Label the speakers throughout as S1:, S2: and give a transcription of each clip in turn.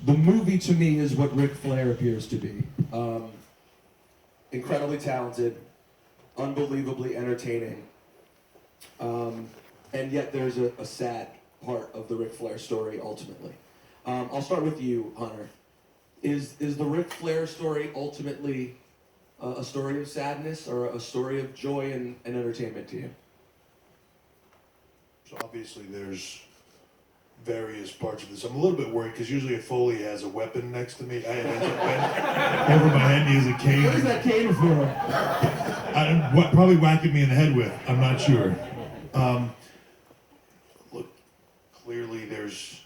S1: the movie to me is what Ric Flair appears to be. Incredibly talented, unbelievably entertaining, and yet there's a sad part of the Ric Flair story ultimately. I'll start with you, Hunter. Is the Ric Flair story ultimately a story of sadness or a story of joy and entertainment to you?
S2: So obviously there's various parts of this. I'm a little bit worried because usually if Foley has a weapon next to me, I end up bent over my head. He has a cane.
S1: What is that cane for?
S2: Probably whacking me in the head with. I'm not sure. Look, clearly there's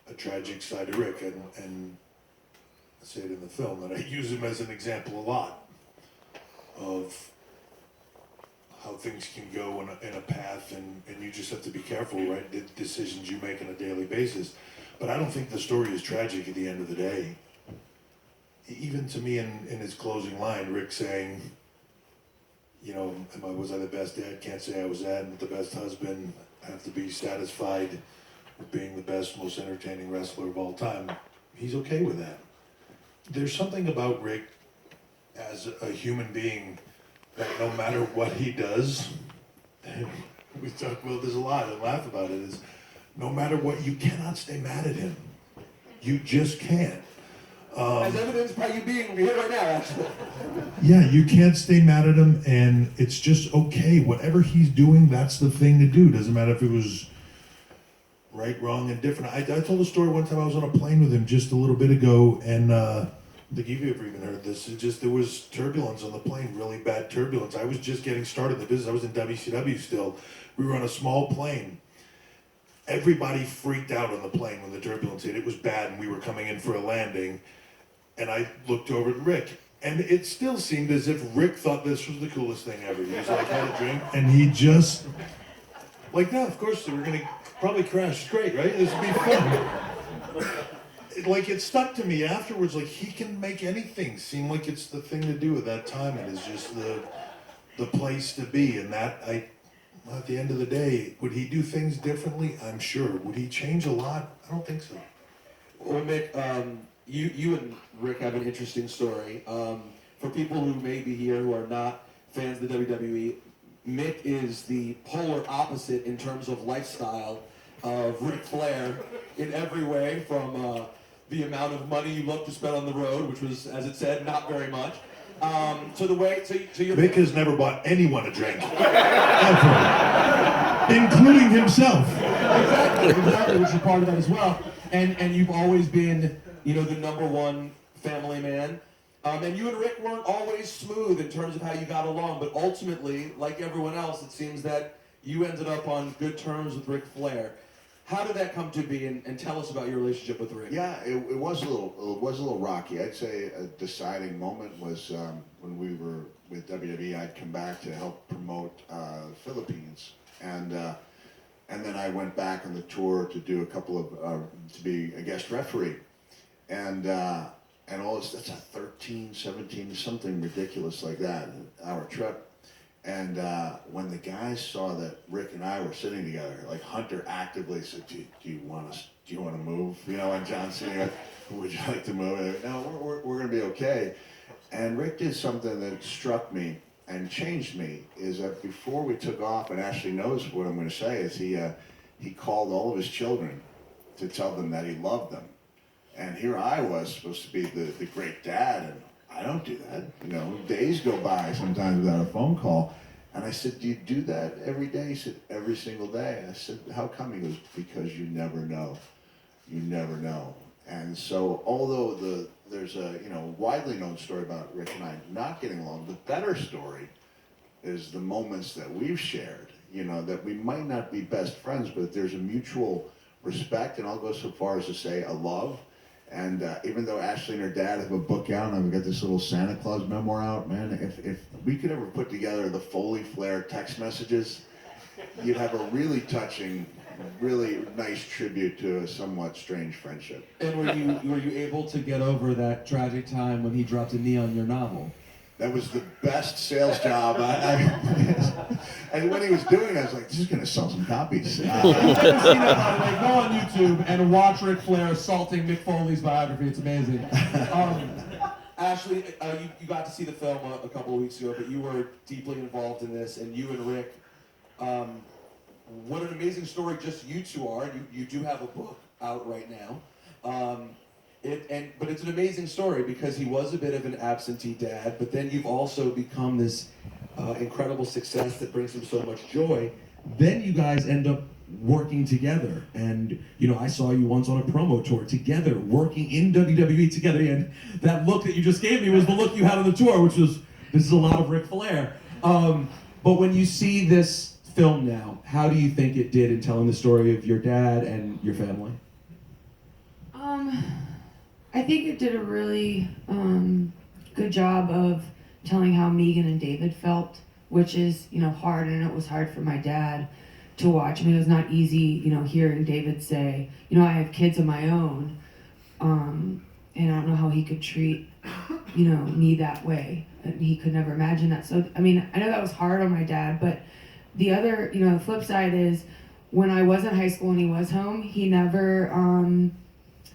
S2: a tragic side to Rick, and I say it in the film that I use him as an example a lot of how things can go in a path, and you just have to be careful, right? The decisions you make on a daily basis. But I don't think the story is tragic at the end of the day. Even to me, in his closing line, Rick saying, you know, was I the best dad? Can't say I was that. And the best husband. I have to be satisfied with being the best, most entertaining wrestler of all time. He's okay with that. There's something about Rick as a human being that no matter what he does, we talk about this a lot and laugh about it, is no matter what, you cannot stay mad at him. You just can't.
S1: As evidenced by you being here right now, actually.
S2: Yeah, you can't stay mad at him, and it's just okay. Whatever he's doing, that's the thing to do. Doesn't matter if it was right, wrong, and different. I told a story one time. I was on a plane with him just a little bit ago, and I think you've ever even heard this. There was turbulence on the plane, really bad turbulence. I was just getting started in the business. I was in WCW still. We were on a small plane. Everybody freaked out on the plane when the turbulence hit. It was bad, and we were coming in for a landing. And I looked over at Rick, and it still seemed as if Rick thought this was the coolest thing ever. He was like, had a drink, and he just, like, no, of course, we're gonna probably crash. It's great, right? This would be fun. Like, it stuck to me afterwards, like, he can make anything seem like it's the thing to do at that time. It is just the place to be, and that, at the end of the day, would he do things differently? I'm sure. Would he change a lot? I don't think so.
S1: Well, Mick, you and Rick have an interesting story. For people who may be here who are not fans of the WWE, Mick is the polar opposite in terms of lifestyle of Ric Flair in every way, from the amount of money you love to spend on the road, which was, as it said, not very much, to the way, to your...
S2: Mick has never bought anyone a drink, ever, including himself.
S1: Exactly, which is part of that as well. And you've always been, you know, the #1 family man. And you and Rick weren't always smooth in terms of how you got along, but ultimately, like everyone else, it seems that you ended up on good terms with Ric Flair. How did that come to be, and tell us about your relationship with Rick?
S3: Yeah, it was a little rocky. I'd say a deciding moment was when we were with WWE. I'd come back to help promote Philippines, and then I went back on the tour to do a couple of to be a guest referee, and all this. That's a 13, 17, something ridiculous like that, hour trip. And when the guys saw that Rick and I were sitting together, like Hunter actively said, "Do you want to move?" You know, and John Cena, "Would you like to move?" And no, we're going to be okay. And Rick did something that struck me and changed me. Is that before we took off, and Ashley knows what I'm going to say, is he called all of his children to tell them that he loved them. And here I was supposed to be the great dad, and I don't do that. You know, days go by sometimes without a phone call. And I said, "Do you do that every day?" He said, "Every single day." I said, "How come?" He goes, "Because you never know. You never know." And so, although there's a widely known story about Rick and I not getting along, the better story is the moments that we've shared. You know, that we might not be best friends, but there's a mutual respect, and I'll go so far as to say a love. And even though Ashley and her dad have a book out, and we've got this little Santa Claus memoir out, man, if we could ever put together the Foley Flair text messages, you'd have a really touching, really nice tribute to a somewhat strange friendship.
S1: And were you able to get over that tragic time when he dropped a knee on your novel?
S3: That was the best sales job. And when he was doing it, I was like, this is going to sell some copies.
S1: If you've never seen it, by the way, go on YouTube and watch Ric Flair assaulting Mick Foley's biography. It's amazing. Ashley, you got to see the film a couple of weeks ago, but you were deeply involved in this, and you and Rick, what an amazing story just you two are. You do have a book out right now. But it's an amazing story because he was a bit of an absentee dad, but then you've also become this incredible success that brings him so much joy. Then you guys end up working together, and I saw you once on a promo tour together, working in WWE together, and that look that you just gave me was the look you had on the tour, which was, this is a lot of Ric Flair. But when you see this film now, how do you think it did in telling the story of your dad and your family?
S4: I think it did a really good job of telling how Megan and David felt, which is, hard, and it was hard for my dad to watch. I mean, it was not easy, hearing David say, I have kids of my own, and I don't know how he could treat, me that way. And he could never imagine that. So, I mean, I know that was hard on my dad, but the other, the flip side is when I was in high school and he was home, he never,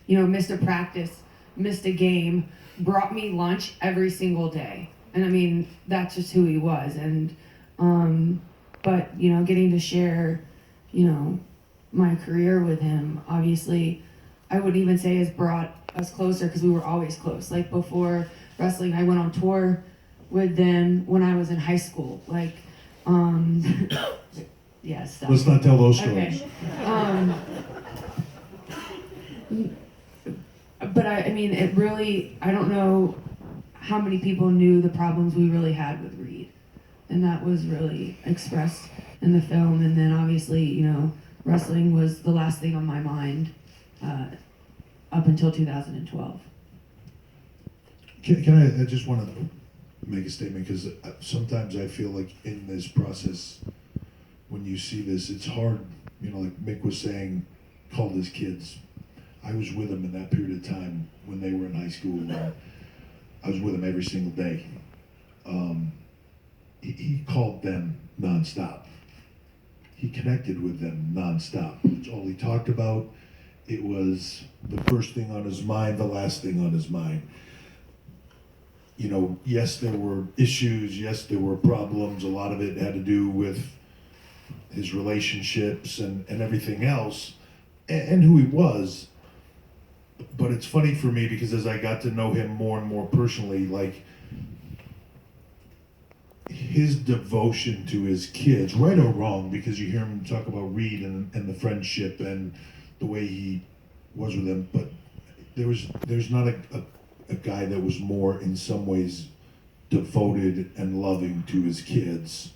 S4: missed a practice, missed a game, brought me lunch every single day. And I mean, that's just who he was. And, but, getting to share, my career with him, obviously, I wouldn't even say has brought us closer because we were always close. Like before wrestling, I went on tour with them when I was in high school. Like, yeah, stuff.
S2: Let's not tell those stories.
S4: Okay. But I mean, it really, I don't know how many people knew the problems we really had with Reed. And that was really expressed in the film. And then obviously, wrestling was the last thing on my mind up until 2012.
S2: Can I just want to make a statement, because sometimes I feel like in this process, when you see this, it's hard, like Mick was saying, called his kids. I was with him in that period of time when they were in high school. And I was with him every single day. He called them nonstop. He connected with them nonstop. It's all he talked about. It was the first thing on his mind, the last thing on his mind. Yes, there were issues. Yes, there were problems. A lot of it had to do with his relationships and everything else, and who he was. But it's funny for me because as I got to know him more and more personally, like his devotion to his kids, right or wrong, because you hear him talk about Reed and the friendship and the way he was with them, but there's not a guy that was more in some ways devoted and loving to his kids.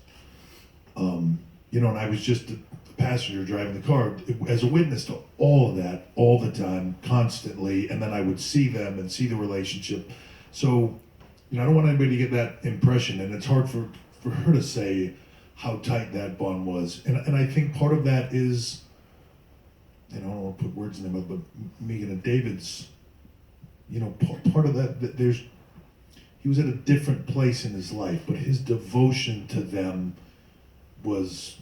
S2: And I was just a passenger driving the car as a witness to all of that all the time, constantly, and then I would see them and see the relationship. So, I don't want anybody to get that impression, and it's hard for her to say how tight that bond was. And I think part of that is, I don't want to put words in their mouth, but Megan and David's, part of that, he was at a different place in his life, but his devotion to them was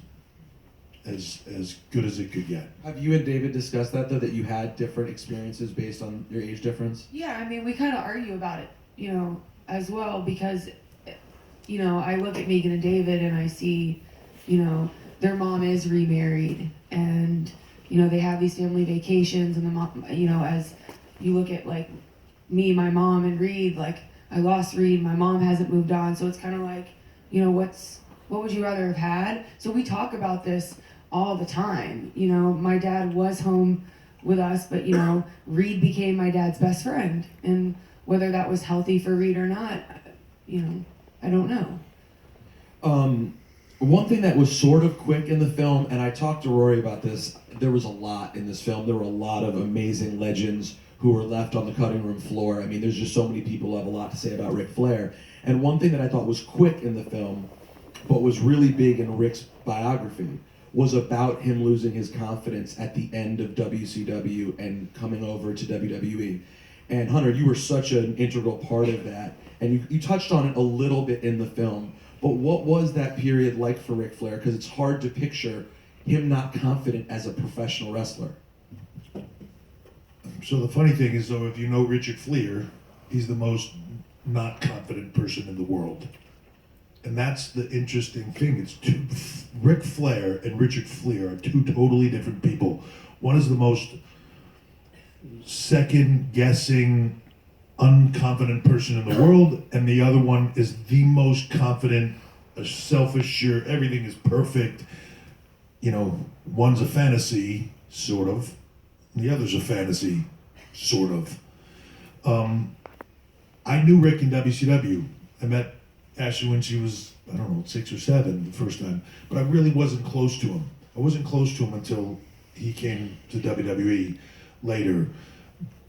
S2: as good as it could get.
S1: Have you and David discussed that, though, that you had different experiences based on your age difference?
S4: Yeah, I mean, we kind of argue about it, as well, because, I look at Megan and David and I see, their mom is remarried, and, they have these family vacations, and the mom, as you look at, like, me, my mom, and Reed, like, I lost Reed, my mom hasn't moved on, so it's kind of like, what would you rather have had? So we talk about this all the time. My dad was home with us, but, Reed became my dad's best friend, and whether that was healthy for Reed or not, I don't know.
S1: One thing that was sort of quick in the film, and I talked to Rory about this, there was a lot in this film. There were a lot of amazing legends who were left on the cutting room floor. I mean, there's just so many people who have a lot to say about Ric Flair. And one thing that I thought was quick in the film, but was really big in Ric's biography, was about him losing his confidence at the end of WCW and coming over to WWE. And Hunter, you were such an integral part of that. And you touched on it a little bit in the film. But what was that period like for Ric Flair? Because it's hard to picture him not confident as a professional wrestler.
S2: So the funny thing is, though, if you know Richard Flair, he's the most not confident person in the world. And that's the interesting thing. It's Ric Flair and Richard Flair are two totally different people. One is the most second-guessing, unconfident person in the world, and the other one is the most confident, self-assured, everything is perfect. You know, one's a fantasy, sort of, and the other's a fantasy, sort of. I knew Rick in WCW. I met Ashley when she was, I don't know, 6 or 7 the first time, but I really wasn't close to him. I wasn't close to him until he came to WWE later.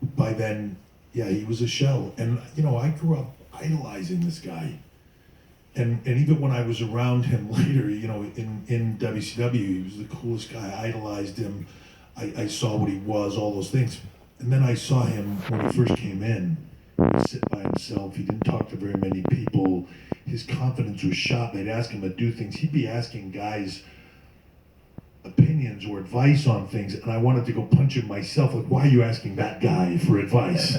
S2: By then, yeah, he was a shell. And, you know, I grew up idolizing this guy. And even when I was around him later, you know, in WCW, he was the coolest guy. I idolized him. I saw what he was, all those things. And then I saw him when he first came in. He'd sit by himself. He didn't talk to very many people. His confidence was shot. They'd ask him to do things. He'd be asking guys opinions or advice on things, and I wanted to go punch him myself. Like, why are you asking that guy for advice?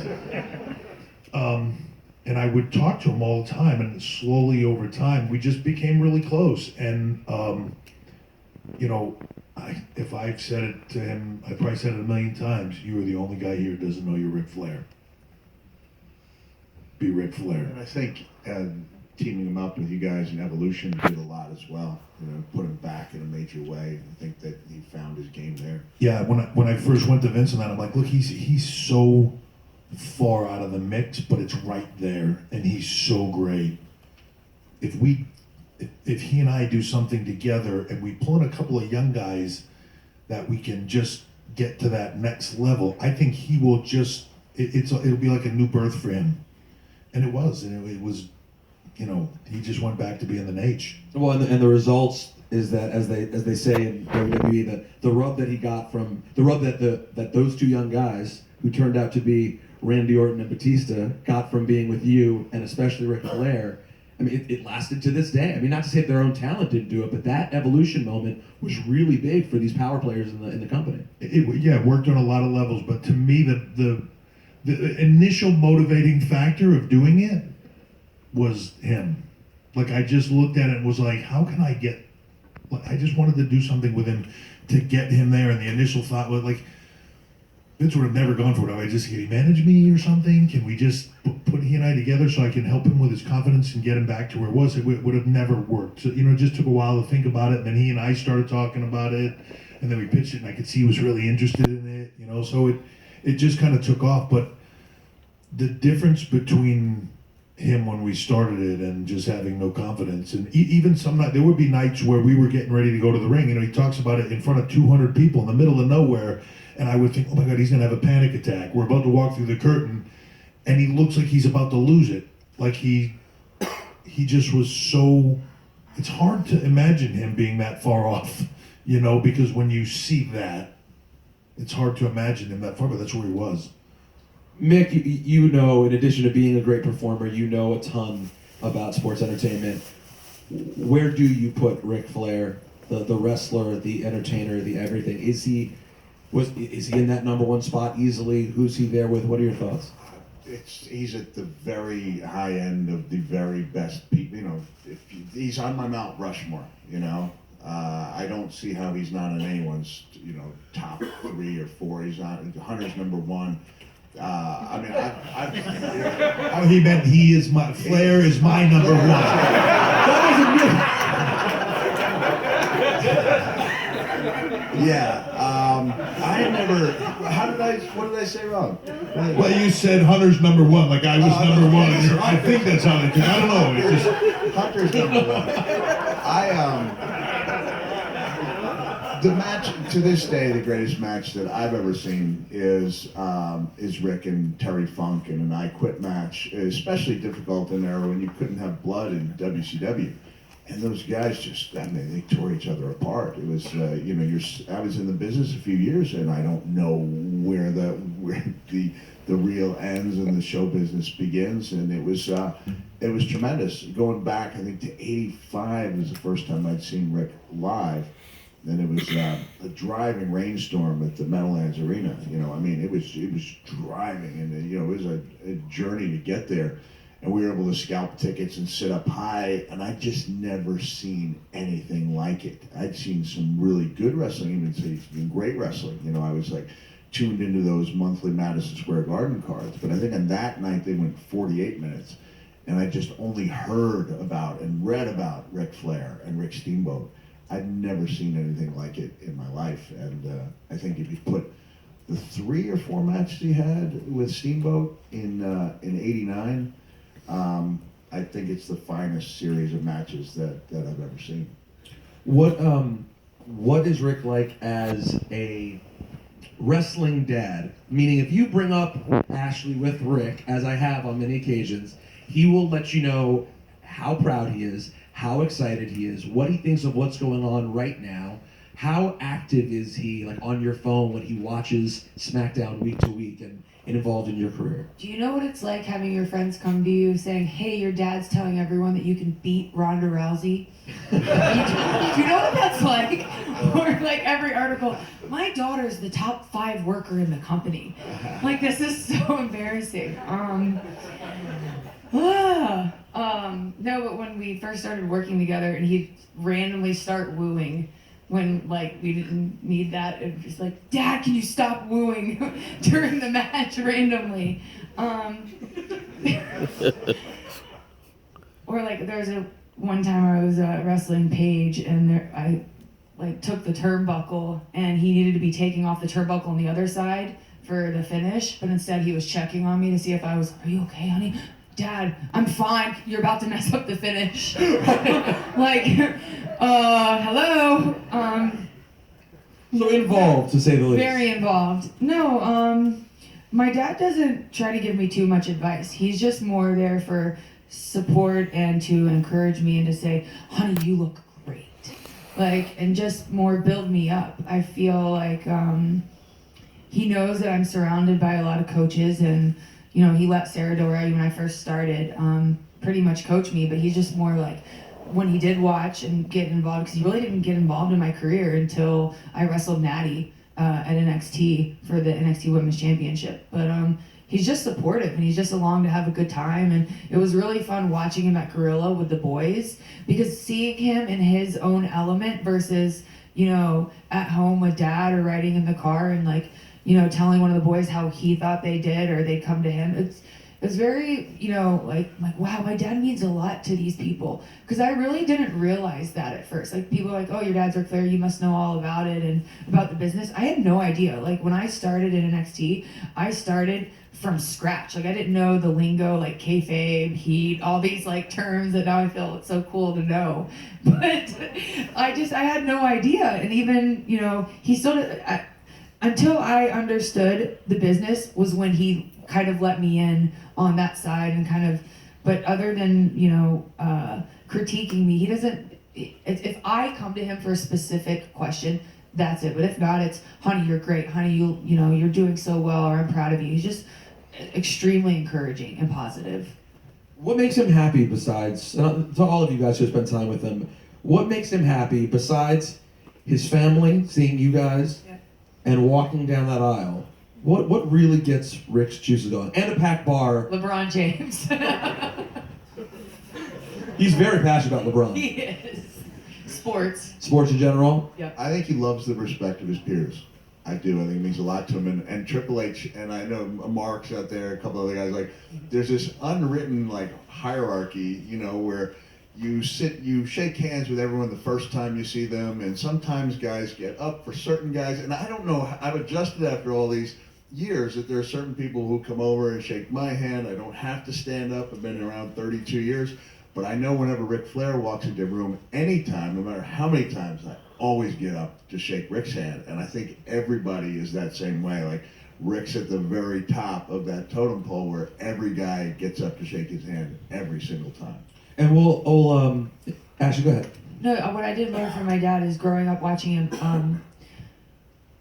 S2: And I would talk to him all the time, and slowly over time, we just became really close. And, you know, if I've said it to him, I probably said it a million times, you are the only guy here who doesn't know you're Ric Flair. Be Ric Flair.
S3: And I think teaming him up with you guys in Evolution did a lot as well. You know, put him back in a major way. I think that he found his game there.
S2: Yeah, when I first went to Vince and that, I'm like, look, he's so far out of the mix, but it's right there, and he's so great. If he and I do something together, and we pull in a couple of young guys that we can just get to that next level, I think he will just it'll be like a new birth for him, and it was, and it was. You know, he just went back to being an H.
S1: Well, and the results is that, as they say in WWE, that the rub that he got from the rub that those two young guys who turned out to be Randy Orton and Batista got from being with you, and especially Ric Flair. I mean, it lasted to this day. I mean, not to say their own talent didn't do it, but that evolution moment was really big for these power players in the company.
S2: It worked on a lot of levels, but to me, the initial motivating factor of doing it was him. Like, I just looked at it and was like, how can I get, I just wanted to do something with him to get him there, and the initial thought was like, Vince would have never gone for it. I just, can he manage me or something? Can we just put he and I together so I can help him with his confidence and get him back to where it was? It would have never worked. So, you know, it just took a while to think about it, and then he and I started talking about it, and then we pitched it, and I could see he was really interested in it, you know, so it just kind of took off. But the difference between him when we started it and just having no confidence, and even some night there would be nights where we were getting ready to go to the ring, you know, he talks about it in front of 200 people in the middle of nowhere, and I would think, oh my God, he's gonna have a panic attack, we're about to walk through the curtain, and he looks like he's about to lose it. Like he just was so, it's hard to imagine him being that far off, you know, because when you see that, it's hard to imagine him that far, but that's where he was.
S1: Mick, you know, in addition to being a great performer, you know a ton about sports entertainment. Where do you put Ric Flair, the wrestler, the entertainer, the everything? Is he in that number one spot easily? Who's he there with? What are your thoughts?
S3: He's at the very high end of the very best people. You know, he's on my Mount Rushmore. You know, I don't see how he's not in anyone's, you know, top 3 or 4. He's not. Hunter's number 1. I mean,
S2: Oh, he meant Flair is my number 1.
S3: Yeah, I never. What did I say wrong?
S2: Well, you said Hunter's number 1, like I was number 1. I think that's how they. I don't know. It just
S3: Hunter's number 1. The match to this day, the greatest match that I've ever seen is Rick and Terry Funk in an I Quit match. Especially difficult in there when you couldn't have blood in WCW. And those guys just, I mean, they tore each other apart. It was, you know, I was in the business a few years, and I don't know where the real ends and the show business begins. And it was tremendous. Going back, I think to '85 was the first time I'd seen Ric live. Then it was a driving rainstorm at the Meadowlands Arena. You know, I mean, it was driving, and you know, it was a journey to get there. And we were able to scalp tickets and sit up high, and I'd just never seen anything like it. I'd seen some really good wrestling, even some great wrestling. You know, I was like tuned into those monthly Madison Square Garden cards, but I think on that night they went 48 minutes, and I just only heard about and read about Ric Flair and Rick Steamboat. I'd never seen anything like it in my life, and I think if you put the 3 or 4 matches he had with Steamboat in '89, I think it's the finest series of matches that I've ever seen.
S1: What is Ric like as a wrestling dad? Meaning, if you bring up Ashley with Ric, as I have on many occasions, he will let you know how proud he is, how excited he is, what he thinks of what's going on right now. How active is he, like, on your phone when he watches SmackDown week to week and involved in your career?
S4: Do you know what it's like having your friends come to you saying, hey, your dad's telling everyone that you can beat Ronda Rousey? Do you know what that's like? Or like every article, my daughter's the top 5 worker in the company. Like, this is so embarrassing. No, but when we first started working together and he'd randomly start wooing, when like we didn't need that, it was just like, Dad, can you stop wooing during the match randomly? Or like there's one time I was wrestling Paige, and I like took the turnbuckle, and he needed to be taking off the turnbuckle on the other side for the finish, but instead he was checking on me to see if I was, are you okay, honey? Dad, I'm fine. You're about to mess up the finish. Like, hello.
S1: So involved, to say the least.
S4: Very involved. No, my dad doesn't try to give me too much advice. He's just more there for support and to encourage me and to say, honey, you look great. Like, and just more build me up. I feel like he knows that I'm surrounded by a lot of coaches, and you know, he let Sarah Del Rey, when I first started, pretty much coach me, but he's just more like, when he did watch and get involved, because he really didn't get involved in my career until I wrestled Natty at NXT for the NXT Women's Championship. But he's just supportive, and he's just along to have a good time, and it was really fun watching him at Gorilla with the boys, because seeing him in his own element versus, you know, at home with Dad or riding in the car and like, you know, telling one of the boys how he thought they did, or they'd come to him. It's very, you know, like wow, my dad means a lot to these people. Because I really didn't realize that at first. Like, people are like, oh, your dad's Ric Flair, you must know all about it and about the business. I had no idea. Like, when I started in NXT, I started from scratch. Like, I didn't know the lingo, like kayfabe, heat, all these like terms that now I feel it's so cool to know. But I had no idea. And even, you know, he still until I understood the business was when he kind of let me in on that side and kind of, but other than, you know, critiquing me, he doesn't, if I come to him for a specific question, that's it. But if not, it's, honey, you're great. Honey, you know, you're doing so well, or I'm proud of you. He's just extremely encouraging and positive.
S1: What makes him happy besides, to all of you guys who spent time with him, what makes him happy besides his family, seeing you guys, and walking down that aisle? What really gets Ric's juices going? And a packed bar.
S4: LeBron James.
S1: He's very passionate about LeBron.
S4: He is. Sports.
S1: Sports in general?
S4: Yep.
S3: I think he loves the respect of his peers. I do. I think it means a lot to him. And Triple H, and I know Mark's out there, a couple other guys, like, there's this unwritten, like, hierarchy, you know, where you shake hands with everyone the first time you see them, and sometimes guys get up for certain guys, and I don't know, I've adjusted after all these years that there are certain people who come over and shake my hand. I don't have to stand up. I've been around 32 years, but I know whenever Ric Flair walks into a room, anytime, no matter how many times, I always get up to shake Ric's hand, and I think everybody is that same way. Like, Ric's at the very top of that totem pole where every guy gets up to shake his hand every single time.
S1: And we'll Ashley, go ahead.
S4: No, what I did learn from my dad is growing up watching him.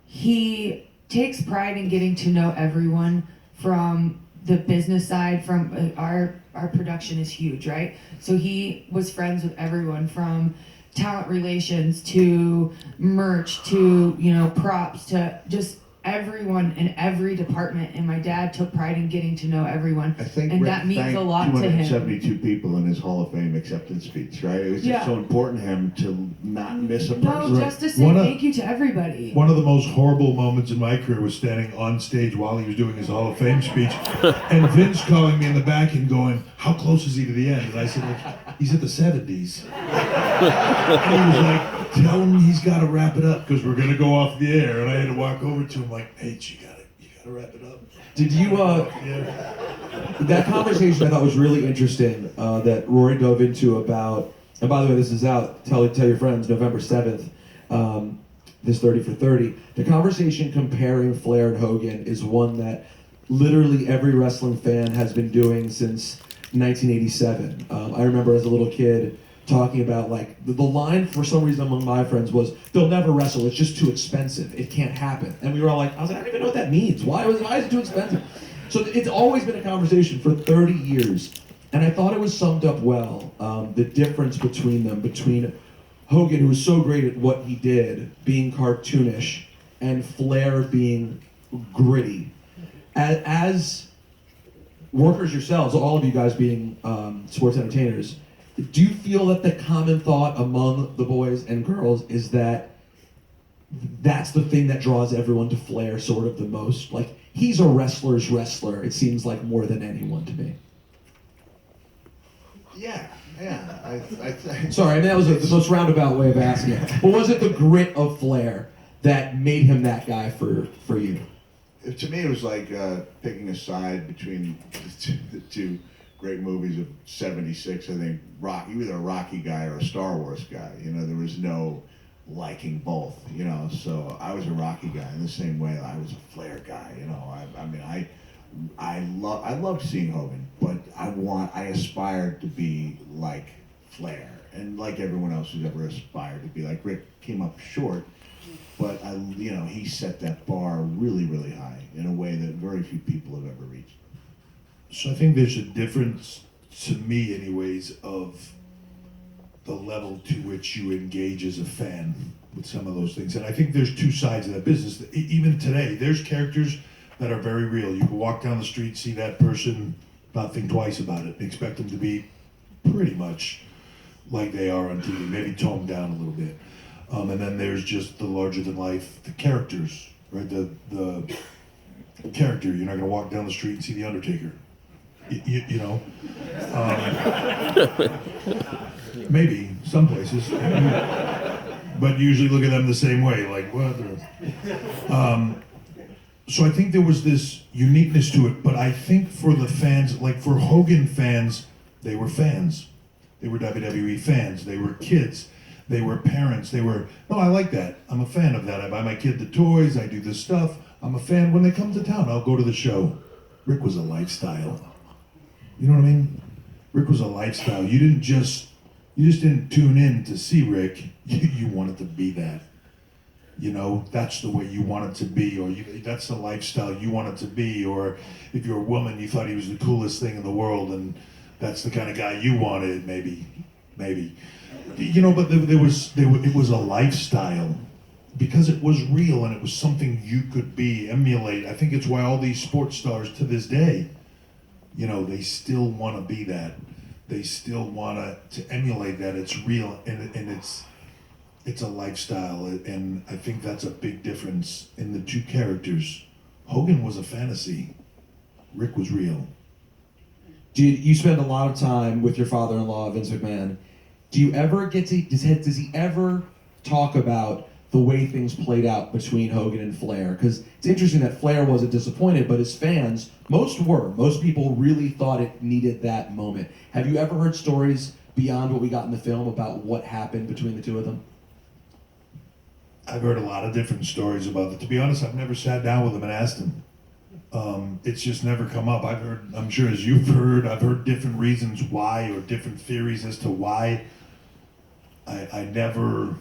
S4: He takes pride in getting to know everyone from the business side. From our production is huge, right? So he was friends with everyone from talent relations to merch to props to just everyone in every department, and my dad took pride in getting to know everyone,
S3: I think
S4: and
S3: Ric
S4: that means
S3: thanked
S4: a lot to him.
S3: 272 people in his Hall of Fame acceptance speech, right? It was just so important to him to not miss a person.
S4: No, just to say thank you to everybody.
S2: One of the most horrible moments in my career was standing on stage while he was doing his Hall of Fame speech, and Vince calling me in the back and going, "How close is he to the end?" And I said, "Like, he's at the 70s." And he was like, "Tell him he's got to wrap it up because we're gonna go off the air." And I had to walk over to him like, "Hey, you gotta wrap it up."
S1: Did you
S2: Yeah.
S1: that conversation I thought was really interesting that Rory dove into about, and by the way, this is out, tell your friends, November 7th, this 30 for 30. The conversation comparing Flair and Hogan is one that literally every wrestling fan has been doing since 1987. I remember as a little kid talking about, like, the line for some reason among my friends was, they'll never wrestle, it's just too expensive, it can't happen. And we were all like, I was like, I don't even know what that means. Why is it too expensive? So it's always been a conversation for 30 years. And I thought it was summed up well, the difference between them, between Hogan, who was so great at what he did, being cartoonish, and Flair being gritty. As workers yourselves, all of you guys being sports entertainers, do you feel that the common thought among the boys and girls is that that's the thing that draws everyone to Flair sort of the most? Like, he's a wrestler's wrestler, it seems like, more than anyone to me.
S3: Yeah. I
S1: Sorry, I mean, that was the most roundabout way of asking it. But was it the grit of Flair that made him that guy for you?
S3: To me, it was like picking a side between the two great movies of '76. I think Rocky, you were either a Rocky guy or a Star Wars guy. There was no liking both. So I was a Rocky guy in the same way I was a Flair guy. I loved seeing Hogan, but I aspired to be like Flair, and like everyone else who's ever aspired to be like Rick came up short, but he set that bar really, really high in a way that very few people have ever reached.
S2: So I think there's a difference, to me anyways, of the level to which you engage as a fan with some of those things. And I think there's two sides of that business. Even today, there's characters that are very real. You can walk down the street, see that person, not think twice about it, expect them to be pretty much like they are on TV, maybe tone down a little bit. And then there's just the larger than life, the characters, right? The character, you're not gonna walk down the street and see the Undertaker. Maybe some places, but usually look at them the same way, like what? So I think there was this uniqueness to it, but I think for the fans, like for Hogan fans, they were fans. They were WWE fans. They were kids. They were parents. No, I like that. I'm a fan of that. I buy my kid the toys. I do this stuff. I'm a fan. When they come to town, I'll go to the show. Rick was a lifestyle. You know what I mean? Rick was a lifestyle. You just didn't tune in to see Rick. You wanted to be that. That's the way you want it to be, or that's the lifestyle you want it to be. Or if you're a woman, you thought he was the coolest thing in the world, and that's the kind of guy you wanted, maybe. But it was a lifestyle because it was real and it was something you could emulate. I think it's why all these sports stars to this day, they still want to be that. They still want to emulate that. It's real and it's a lifestyle, and I think that's a big difference in the two characters. Hogan was a fantasy. Rick was real.
S1: You spend a lot of time with your father-in-law, Vince McMahon. Do you ever does he ever talk about the way things played out between Hogan and Flair? Because it's interesting that Flair wasn't disappointed, but his fans, most were. Most people really thought it needed that moment. Have you ever heard stories beyond what we got in the film about what happened between the two of them?
S2: I've heard a lot of different stories about it. To be honest, I've never sat down with him and asked him. It's just never come up. I'm sure as you've heard, I've heard different reasons why or different theories as to why. I've never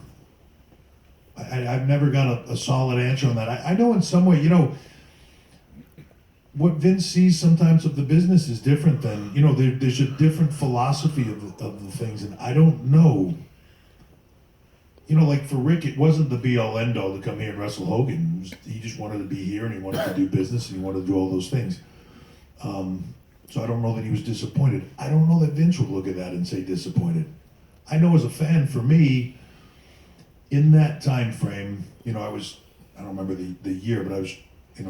S2: got a solid answer on that. I know in some way, what Vince sees sometimes of the business is different than, there's a different philosophy of the things, and I don't know. Like for Rick, it wasn't the be-all, end-all to come here and wrestle Hogan. He just wanted to be here, and he wanted to do business, and he wanted to do all those things. So I don't know that he was disappointed. I don't know that Vince would look at that and say disappointed. I know as a fan, for me, in that time frame, I don't remember the year, but I was,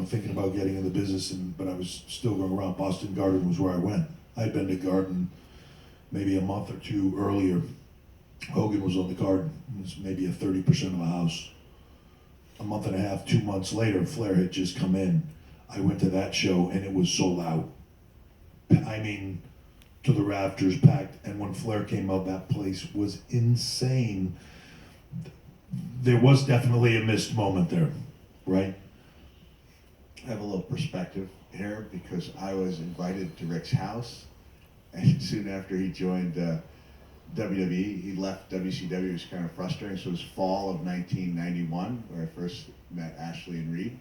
S2: thinking about getting in the business, but I was still going around. Boston Garden was where I went. I'd been to Garden maybe a month or two earlier. Hogan was on the card. It was maybe a 30% of a house. A month and a half, 2 months later, Flair had just come in. I went to that show and it was sold out. I mean, to the rafters, packed. And when Flair came out, that place was insane. There was definitely a missed moment there, right?
S3: I have a little perspective here because I was invited to Rick's house, and soon after he joined WWE, he left WCW. It was kind of frustrating. So it was fall of 1991 where I first met Ashley and Reed,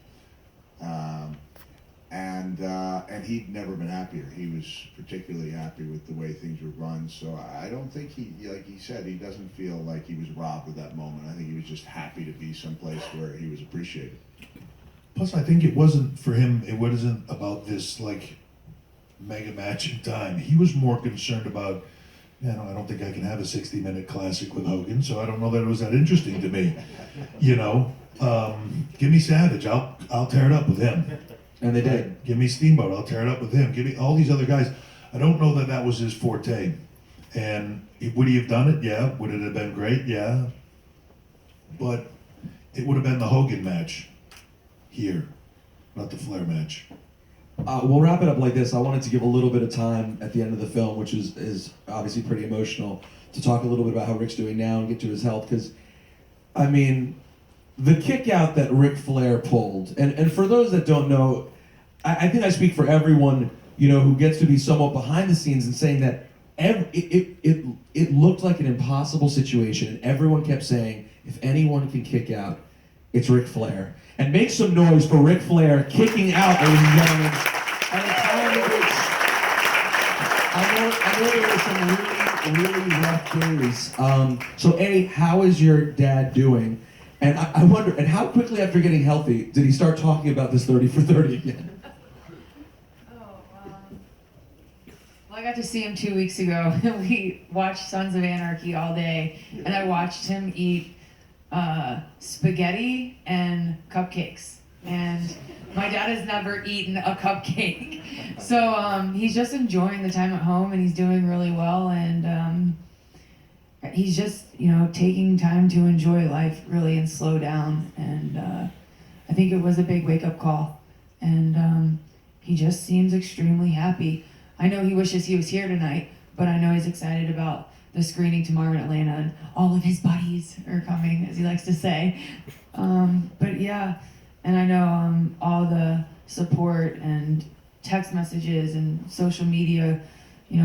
S3: and he'd never been happier. He was particularly happy with the way things were run. So I don't think like he said, he doesn't feel like he was robbed of that moment. I think he was just happy to be someplace where he was appreciated.
S2: Plus, I think it wasn't for him. It wasn't about this like mega match in time. He was more concerned about, I don't think I can have a 60-minute classic with Hogan, so I don't know that it was that interesting to me. Give me Savage, I'll tear it up with him.
S1: And they did.
S2: Give me Steamboat, I'll tear it up with him. Give me all these other guys. I don't know that that was his forte. And would he have done it? Yeah. Would it have been great? Yeah. But it would have been the Hogan match here, not the Flair match.
S1: We'll wrap it up like this. I wanted to give a little bit of time at the end of the film, which is obviously pretty emotional, to talk a little bit about how Rick's doing now and get to his health. Because, I mean, the kick out that Ric Flair pulled, and for those that don't know, I think I speak for everyone, who gets to be somewhat behind the scenes and saying that it looked like an impossible situation, and everyone kept saying, if anyone can kick out, it's Ric Flair. And make some noise for Ric Flair kicking out, ladies and gentlemen. At a time in which I know there were some really rough days. So A, how is your dad doing? And I wonder, and how quickly after getting healthy did he start talking about this 30 for 30 again?
S4: Well, I got to see him 2 weeks ago. We watched Sons of Anarchy all day, and I watched him eat spaghetti and cupcakes, and my dad has never eaten a cupcake, so he's just enjoying the time at home, and he's doing really well, and he's just taking time to enjoy life really and slow down, and I think it was a big wake-up call, and he just seems extremely happy. I know he wishes he was here tonight, but I know he's excited about the screening tomorrow in Atlanta, and all of his buddies are coming, as he likes to say. But yeah, and I know all the support and text messages and social media,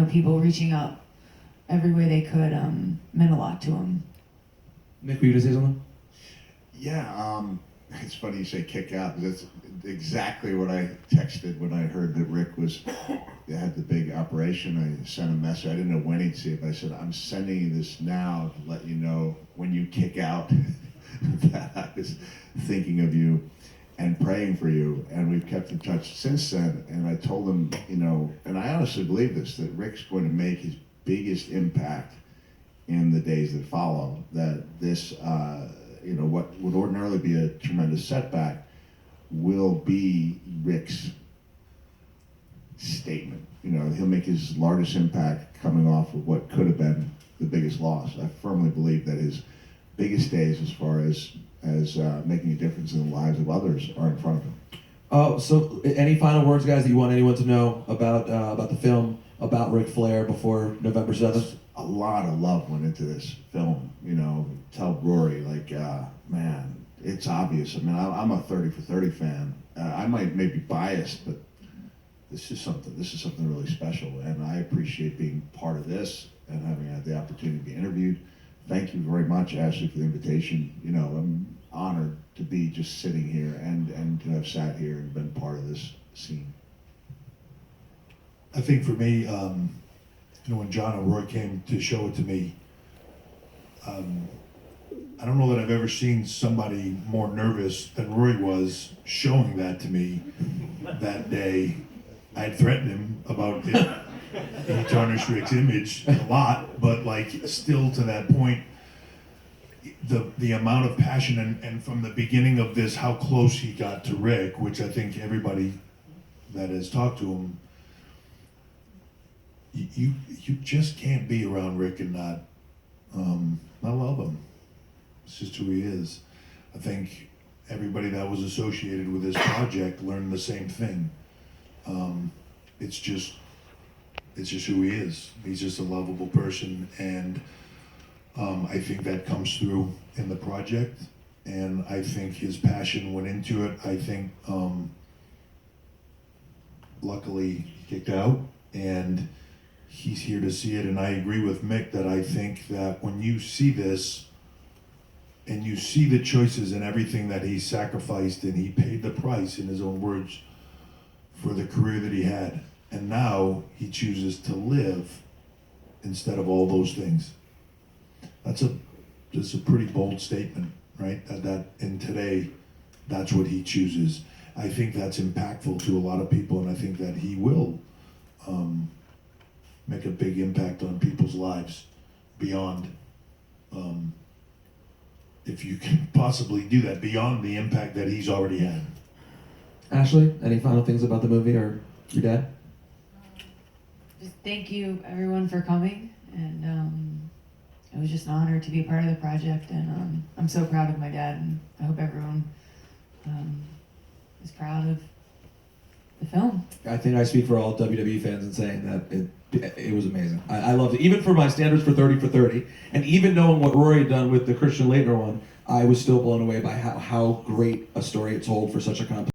S4: people reaching out every way they could, meant a lot to him.
S1: Mick, were you to say something?
S3: Yeah, it's funny you say kick out, because that's exactly what I texted when I heard that Rick had the big operation. I sent a message. I didn't know when he'd see it, but I said, I'm sending you this now to let you know when you kick out that I was thinking of you and praying for you. And we've kept in touch since then. And I told him, and I honestly believe this, that Rick's going to make his biggest impact in the days that follow. That this, what would ordinarily be a tremendous setback will be Rick's statement. He'll make his largest impact coming off of what could have been the biggest loss. I firmly believe that his biggest days as far as making a difference in the lives of others are in front of him.
S1: So any final words, guys, that you want anyone to know about the film, about Ric Flair before November 7th?
S3: A lot of love went into this film. Tell Rory, man, it's obvious. I mean, I'm a 30 for 30 fan. I might maybe biased, but this is something really special, and I appreciate being part of this and having had the opportunity to be interviewed. Thank you very much, Ashley, for the invitation. You know, I'm honored to be just sitting here and to have sat here and been part of this scene.
S2: I think for me, when John and Roy came to show it to me, I don't know that I've ever seen somebody more nervous than Roy was showing that to me that day. I had threatened him about it. He tarnished Rick's image a lot, but like still to that point, the amount of passion and from the beginning of this, how close he got to Rick, which I think everybody that has talked to him, you just can't be around Rick and not love him. It's just who he is. I think everybody that was associated with this project learned the same thing. It's just who he is. He's just a lovable person, and I think that comes through in the project, and I think his passion went into it. I think luckily he kicked out, and he's here to see it, and I agree with Mick that I think that when you see this, and you see the choices and everything that he sacrificed, and he paid the price, in his own words, for the career that he had. And now he chooses to live instead of all those things. That's a pretty bold statement, right? That and today, that's what he chooses. I think that's impactful to a lot of people, and I think that he will make a big impact on people's lives beyond, if you can possibly do that, beyond the impact that he's already had.
S5: Ashley, any final things about the movie or your dad?
S4: Just thank you everyone for coming, and it was just an honor to be a part of the project, and I'm so proud of my dad, and I hope everyone is proud of the film.
S5: I think I speak for all WWE fans in saying that it was amazing. I loved it, even for my standards for 30 for 30, and even knowing what Rory had done with the Christian Laettner one, I was still blown away by how great a story it told for such a complex